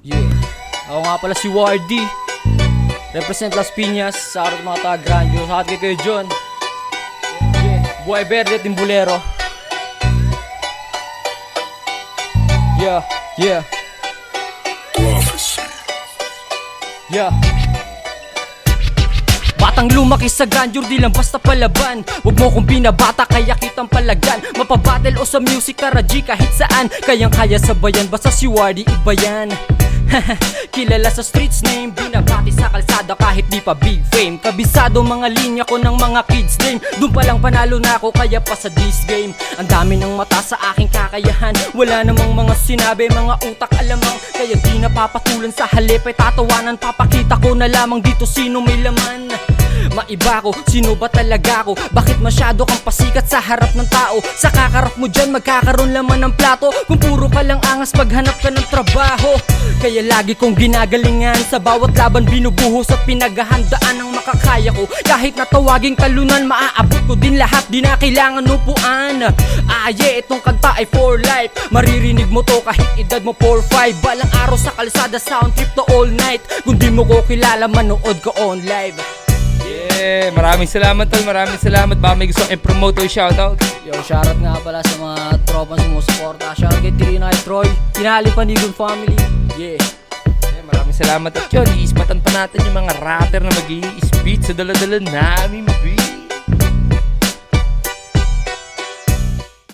Yeah. Ako nga pala si Wardy. Represent Las Piñas sa araw ng mga taga-Granjo. Sa atin kayo John. Yeah. Buhay Verde, Timbulero. Yeah, yeah. Yeah. Batang lumaki sa grandeur, di lang basta palaban. Huwag mo kong binabata, kaya kitang palagan. Mapabattle o sa music, karaji kahit saan. Kayang kaya sabayan, basta si Wardy iba yan. Kilala sa streets name, binabati sa kalsada kahit di pa big fame. Kabisado mga linya ko ng mga kids name. Doon pa lang panalo na ako, kaya pa sa this game. Ang dami ng mata sa aking kakayahan. Wala namang mga sinabi, mga utak alamang. Kaya di napapatulan sa halip ay tatawanan. Papakita ko na lamang dito sino may laman. Maiba ko, sino ba talaga ako? Bakit masyado kang pasikat sa harap ng tao? Sa kakarap mo dyan, magkakaroon laman ng plato. Kung puro ka lang angas, maghanap ka ng trabaho. Kaya lagi kong ginagalingan. Sa bawat laban binubuhos at pinaghahandaan ang makakaya ko. Kahit natawaging talunan, maaabot ko din lahat. Di na kailangan upuan. Yeah, itong kanta ay for life. Maririnig mo to kahit edad mo 4-5. Balang araw sa kalsada, sound trip to all night. Kung di mo ko kilala, manood ko on live. Yeah, maraming salamat tol, maraming salamat. Baka may gusto kong i-promote o shoutout. Yo, shoutout nga pala sa mga tropang sumusuporta. Shoutout kay Trina at Troy, Tinali Panigong family. Yeah. Maraming salamat at yun, iispatan pa natin yung mga rapper na mag-i-spit sa dala-dala namin, baby.